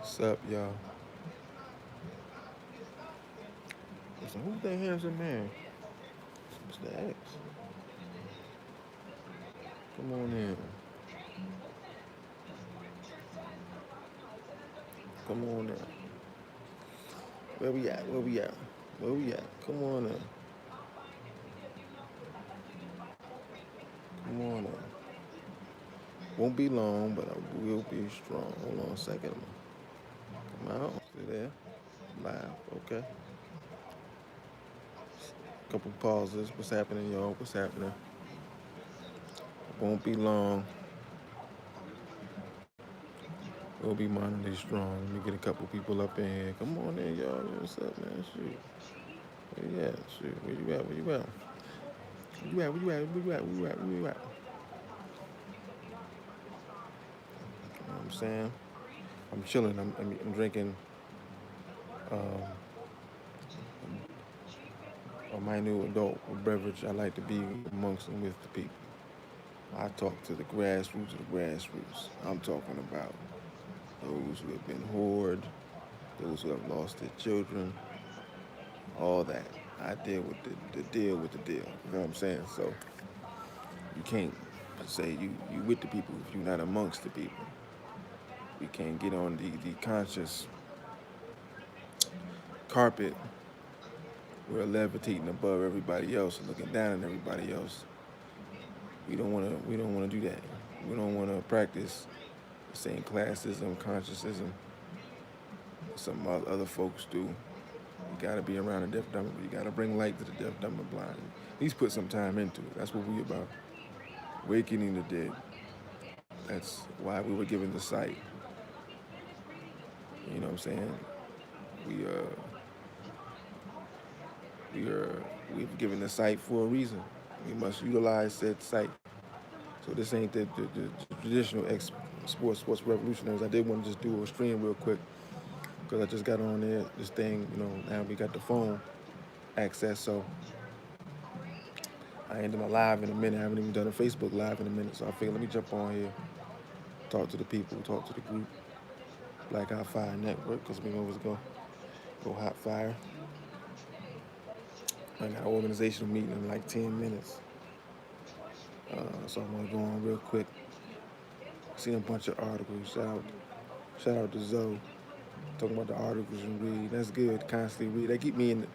What's up, y'all? So who's that handsome man? Mr. X. Come on in. Come on in. Where we at? Where we at? Where we at? Come on in. Come on in. Won't be long, but I will be strong. Hold on a second. Come out. Stay there. Live. Okay. Couple pauses. What's happening, y'all? What's happening? Won't be long. We'll be mildly strong. Let me get a couple people up in here. Come on in, y'all. What's up, man? Shoot. Where you at? Shoot. Where you at? Where you at? Where you at? Where you at? Where you at? Where you at? Where you at? You know what I'm saying? I'm chilling. I'm drinking um, a minute adult beverage. I like to be amongst and with the people. I talk to the grassroots of the grassroots. I'm talking about those who have been hoard, those who have lost their children, all that. I deal with the deal with the deal. You know what I'm saying? So you can't say you with the people if you're not amongst the people. We can't get on the conscious carpet. We're levitating above everybody else and looking down at everybody else. We don't wanna do that. We don't wanna practice the same classism, consciousism some other folks do. You gotta be around the deaf, dumb. You gotta bring light to the deaf, dumb, and blind. At least put some time into it. That's what we about. Awakening the dead. That's why we were given the sight. You know what I'm saying? We we are we've given the sight for a reason. We must utilize said sight. So this ain't the traditional sports revolutionaries. I did want to just do a stream real quick because I just got on there. This thing, now we got the phone access. So I ain't doing a live in a minute. I haven't even done a Facebook live in a minute. So I figured let me jump on here, talk to the people, talk to the group, Black Hot Fire Network, because we always go hot fire. I got an organizational meeting in like 10 minutes. So I'm gonna go on real quick. Seen a bunch of articles. Shout out to Zoe. Talking about the articles and read. That's good. Constantly read. They get me in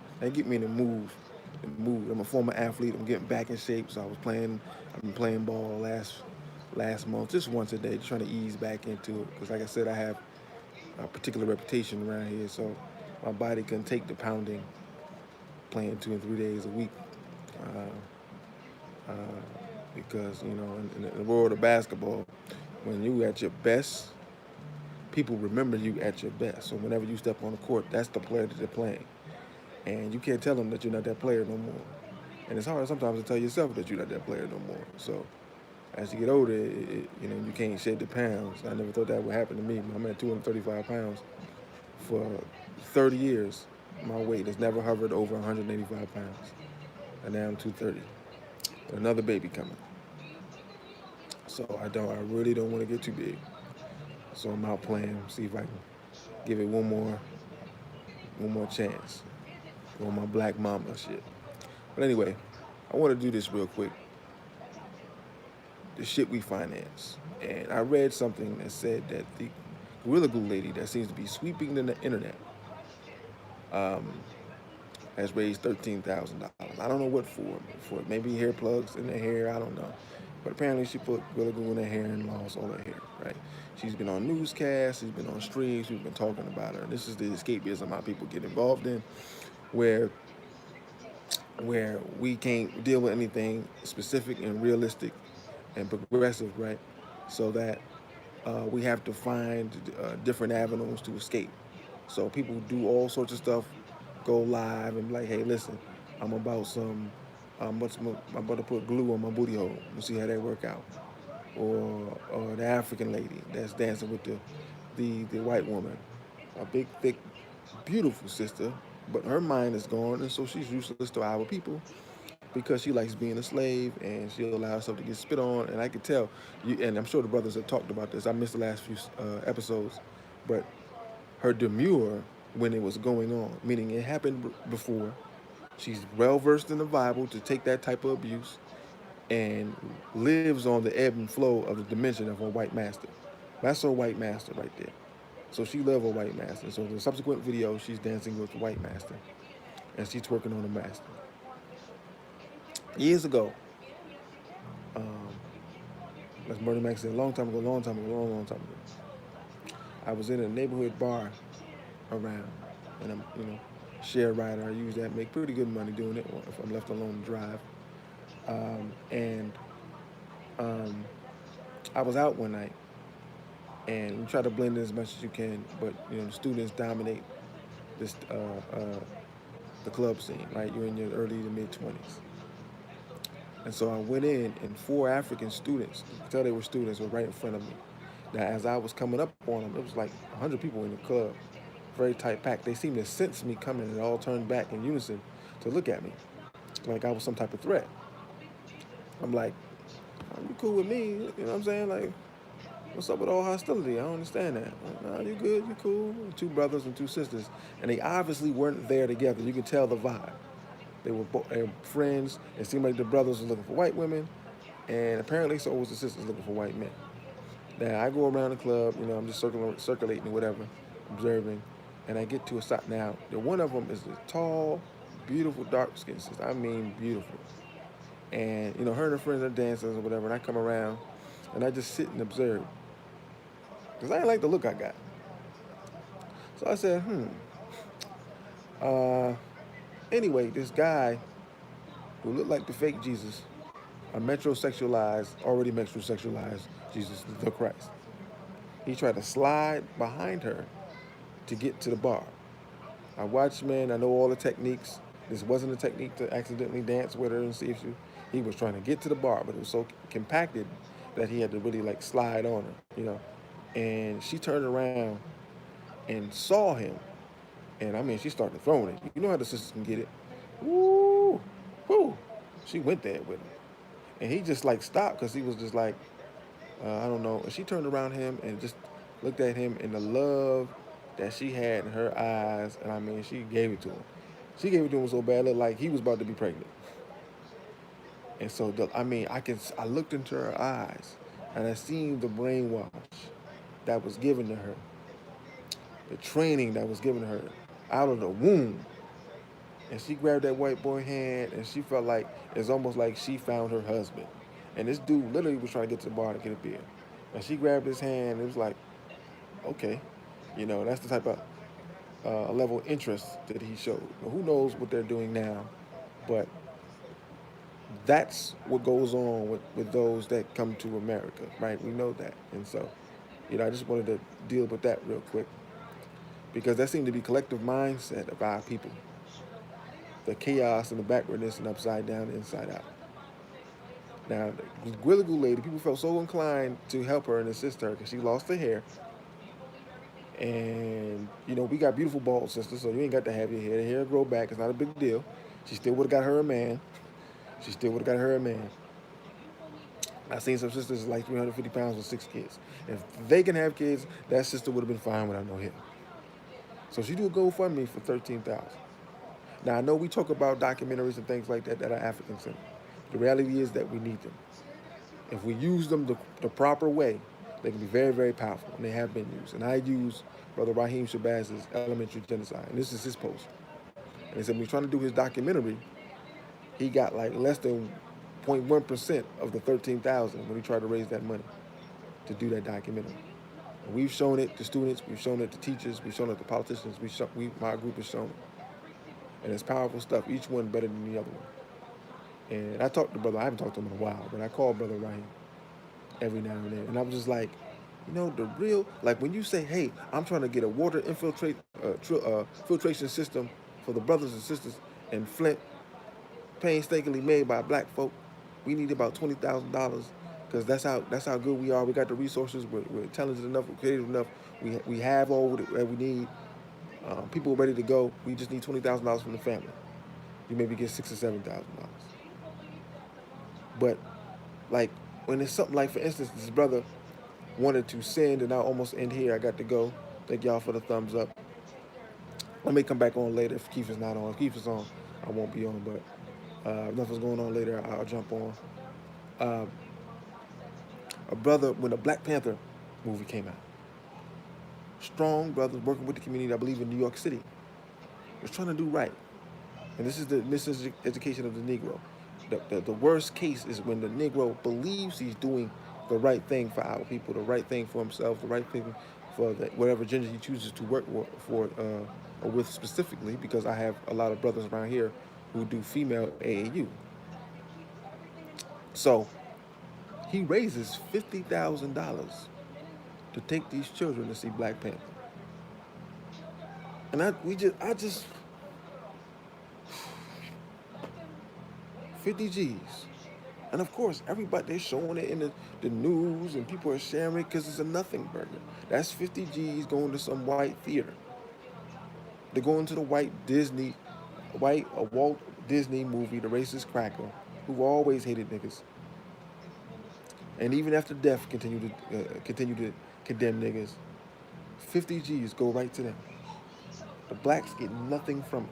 the move. I'm a former athlete. I'm getting back in shape. So I've been playing ball last month, just once a day, just trying to ease back into it. Because like I said, I have a particular reputation around here, so my body can take the pounding, playing 2 and 3 days a week. Uh, because in the world of basketball, when you at your best, people remember you at your best. So whenever you step on the court, that's the player that they're playing, and you can't tell them that you're not that player no more. And it's hard sometimes to tell yourself that you're not that player no more. So as you get older, you can't shed the pounds. I never thought that would happen to me. I'm at 235 pounds for 30 years. My weight has never hovered over 185 pounds, and now I'm 230. Another baby coming. So I really don't want to get too big. So I'm out playing, see if I can give it one more chance. On my black mama shit. But anyway, I want to do this real quick. The shit we finance. And I read something that said that the Gorilla Glue lady that seems to be sweeping the internet um, has raised $13,000. I don't know what for. For maybe hair plugs in her hair. I don't know. But apparently she put Gorilla Glue in her hair and lost all her hair. Right? She's been on newscasts. She's been on streams. We've been talking about her. This is the escapism my people get involved in, where we can't deal with anything specific and realistic and progressive, right? So that we have to find different avenues to escape. So people do all sorts of stuff, go live and be like, hey, listen, I'm about some, I'm about to put glue on my booty hole and see how that work out. Or the African lady that's dancing with the white woman, a big, thick, beautiful sister, but her mind is gone, and so she's useless to our people because she likes being a slave and she'll allow herself to get spit on. And I could tell, and I'm sure the brothers have talked about this. I missed the last few episodes, but her demure when it was going on, meaning it happened before. She's well versed in the Bible to take that type of abuse and lives on the ebb and flow of the dimension of her white master. That's her white master right there. So she loved her white master. So the subsequent video, she's dancing with the white master and she's twerking on the master. Years ago, um, as Murder Max said, a long time ago, long time ago, I was in a neighborhood bar around, and I'm, share rider. I use that, make pretty good money doing it if I'm left alone to drive. And I was out one night, and you try to blend in as much as you can, but the students dominate this the club scene, right? You're in your early to mid 20s, and so I went in, and four African students, you could tell they were students, were right in front of me. Now, as I was coming up on them, it was like 100 people in the club, very tight packed. They seemed to sense me coming and all turned back in unison to look at me, like I was some type of threat. I'm like, "Oh, you cool with me? You know what I'm saying? Like, what's up with all hostility? I don't understand that. Like, nah, you good? You cool?" Two brothers and two sisters, and they obviously weren't there together. You could tell the vibe. They were friends. It seemed like the brothers were looking for white women, and apparently so was the sisters looking for white men. Now I go around the club, I'm just circulating or whatever, observing, and I get to a stop. Now, the one of them is a tall, beautiful, dark-skinned sister. I mean, beautiful. And her and her friends are dancers or whatever, and I come around, and I just sit and observe, cause I didn't like the look I got. So I said, Uh, anyway, this guy who looked like the fake Jesus, a already metrosexualized Jesus the Christ. He tried to slide behind her to get to the bar. I watched, man. I know all the techniques. This wasn't a technique to accidentally dance with her and see if she. He was trying to get to the bar, but it was so compacted that he had to really like slide on her. And she turned around and saw him, and I mean, she started throwing it. You know how the sisters can get it. Woo, woo. She went there with him, and he just like stopped because he was just like, I don't know. And she turned around him and just looked at him in the love that she had in her eyes, and I mean, she gave it to him. She gave it to him so bad, it looked like he was about to be pregnant. And so, I looked into her eyes, and I seen the brainwash that was given to her, the training that was given to her out of the womb. And she grabbed that white boy hand, and she felt like it's almost like she found her husband. And this dude literally was trying to get to the bar to get a beer. And she grabbed his hand, and it was like, okay, that's the type of level of interest that he showed. Now, who knows what they're doing now, but that's what goes on with those that come to America, right? We know that. And so, I just wanted to deal with that real quick because that seemed to be collective mindset of our people. The chaos and the backwardness and upside down and inside out. Now, the really good lady, people felt so inclined to help her and assist her because she lost her hair. And, we got beautiful bald sisters, so you ain't got to have your hair. The hair grow back. It's not a big deal. She still would have got her a man. I seen some sisters like 350 pounds with 6 kids. If they can have kids, that sister would have been fine without no hair. So she do a GoFundMe for $13,000. Now, I know we talk about documentaries and things like that that are African-centered. The reality is that we need them. If we use them the proper way, they can be very, very powerful, and they have been used. And I use Brother Raheem Shabazz's Elementary Genocide, and this is his post. And he said when he's trying to do his documentary, he got like less than 0.1% of the 13,000 when he tried to raise that money to do that documentary. And we've shown it to students, we've shown it to teachers, we've shown it to politicians, my group has shown it. And it's powerful stuff, each one better than the other one. And I talked to Brother, I haven't talked to him in a while, but I call Brother Raheem every now and then. And I was just like, the real, like when you say, hey, I'm trying to get a water filtration system for the brothers and sisters in Flint, painstakingly made by black folk, we need about $20,000 because that's how good we are. We got the resources, we're intelligent enough, we're creative enough, we have all that we need. People are ready to go. We just need $20,000 from the family. You maybe get $6,000 or $7,000. But like when it's something like, for instance, this brother wanted to send, and I'll almost end here. I got to go. Thank y'all for the thumbs up. I may come back on later if Keith is not on. If Keith is on, I won't be on. But if nothing's going on later, I'll jump on. Uh, a brother, when the Black Panther movie came out, strong brothers working with the community, I believe in New York City, was trying to do right. And this is the miseducation of the Negro. The worst case is when the Negro believes he's doing the right thing for our people, the right thing for himself, the right thing for whatever gender he chooses to work for or with specifically, because I have a lot of brothers around here who do female AAU. So he raises $50,000 to take these children to see Black Panther. And I just 50 G's. And of course, everybody, they're showing it in the news and people are sharing it because it's a nothing burger. That's 50 G's going to some white theater. They're going to the Walt Disney movie, The Racist Cracker, who always hated niggas. And even after death, continue to condemn niggas. 50 G's go right to them. The blacks get nothing from it.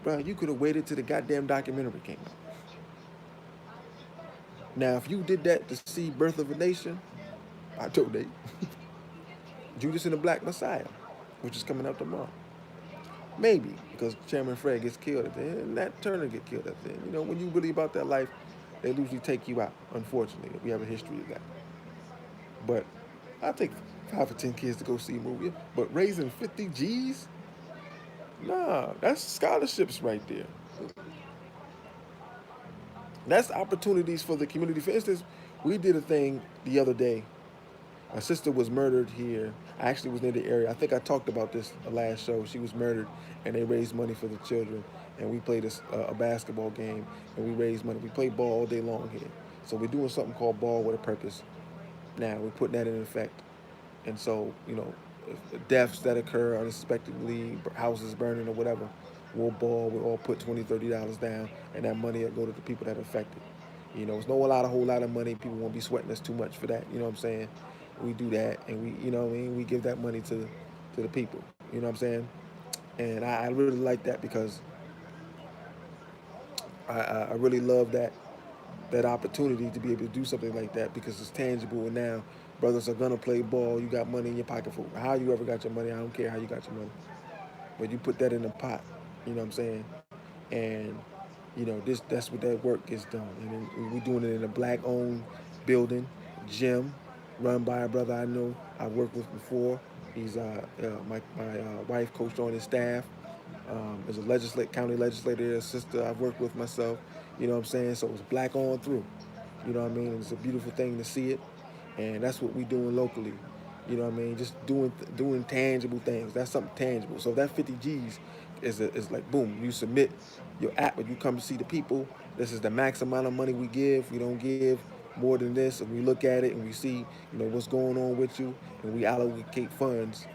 Bro, you could have waited till the goddamn documentary came out. Now, if you did that to see Birth of a Nation, I donate. Judas and the Black Messiah, which is coming out tomorrow. Maybe, because Chairman Fred gets killed at the end, and Nat Turner get killed at the end. You know, when you really about that life, they usually take you out, unfortunately. We have a history of that. But I'll take 5 or 10 kids to go see a movie. But raising 50 G's? Nah, that's scholarships right there. That's opportunities for the community. For instance, we did a thing the other day. My sister was murdered here. I actually was near the area. I think I talked about this the last show. She was murdered, and they raised money for the children. And we played a basketball game, and we raised money. We played ball all day long here. So we're doing something called Ball with a Purpose. Now we're putting that in effect. And so, you know, if deaths that occur unexpectedly, houses burning or whatever, we'll ball. We'll all put $20, $30 down, and that money will go to the people that are affected. You know, it's not a whole lot of money. People won't be sweating us too much for that. You know what I'm saying? We do that, and you know what I mean? We give that money to the people. You know what I'm saying? And I really like that because I really love that opportunity to be able to do something like that because it's tangible. And now brothers are gonna play ball. You got money in your pocket for how you ever got your money. I don't care how you got your money, but you put that in the pot. You know what I'm saying? And you know that's what that work gets done. And we're doing it in a black-owned building, gym, run by a brother I know I've worked with before. He's my wife coached on his staff. As a county legislator, a sister I've worked with myself. You know what I'm saying? So it's black on through. You know what I mean? It's a beautiful thing to see it, and that's what we're doing locally. You know what I mean? Just doing tangible things. That's something tangible. So that 50 G's is like boom. You submit your app, but you come to see the people. This is the max amount of money we give. We don't give more than this, and we look at it and we see what's going on with you, and we allocate funds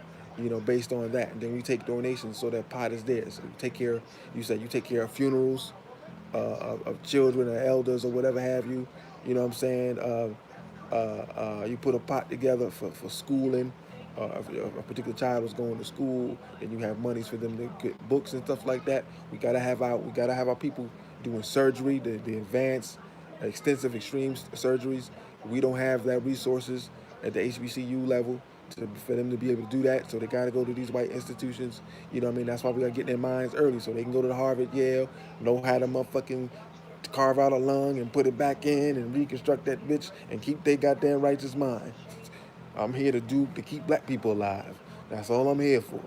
based on that. And then we take donations so that pot is there. So you take care of funerals of children or elders or whatever have you. You know what I'm saying? You put a pot together for schooling. If a particular child was going to school, then you have monies for them to get books and stuff like that. We gotta have our people doing surgery, the advanced, extensive, extreme surgeries. We don't have that resources at the HBCU level for them to be able to do that. So they got to go to these white institutions. You know what I mean? That's why we got to get in their minds early so they can go to the Harvard, Yale, know how to motherfucking carve out a lung and put it back in and reconstruct that bitch and keep their goddamn righteous mind. I'm here to keep black people alive. That's all I'm here for.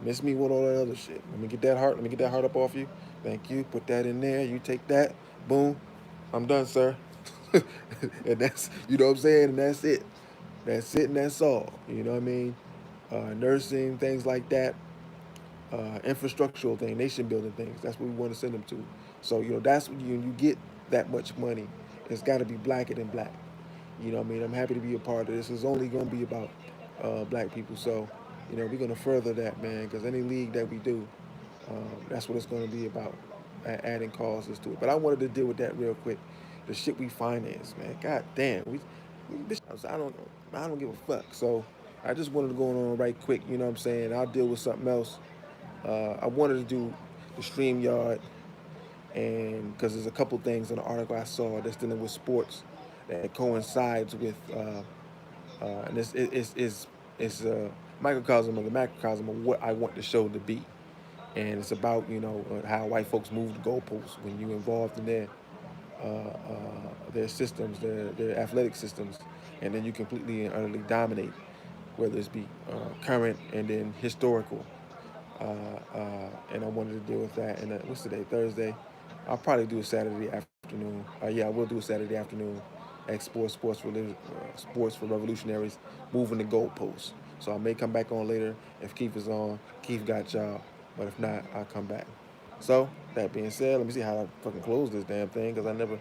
Miss me with all that other shit. Let me get that heart up off you. Thank you. Put that in there. You take that. Boom. I'm done, sir. And that's, you know what I'm saying? And that's it. That's it and that's all. You know what I mean? Nursing, things like that. Infrastructural things, nation building things. That's what we want to send them to. So, that's when you get that much money. It's got to be blacker than black. You know what I mean? I'm happy to be a part of this. It's only going to be about black people. So, we're going to further that, man, because any league that we do, that's what it's going to be about, adding causes to it. But I wanted to deal with that real quick. The shit we finance, man. God damn. I don't give a fuck. So, I just wanted to go on right quick. You know what I'm saying? I'll deal with something else. I wanted to do the StreamYard, and because there's a couple things in the article I saw that's dealing with sports that coincides with, and it's a microcosm of the macrocosm of what I want the show to be. And it's about, how white folks move the goalposts when you're involved in their systems, their athletic systems, and then you completely and utterly dominate, whether it's be current and then historical. And I wanted to deal with that. And what's today? Thursday. I'll probably do a Saturday afternoon. Yeah, I will do a Saturday afternoon. Sports for revolutionaries, moving the goalposts. So I may come back on later if Keith is on. Keith got y'all, but if not, I'll come back. So that being said, let me see how I fucking close this damn thing because I never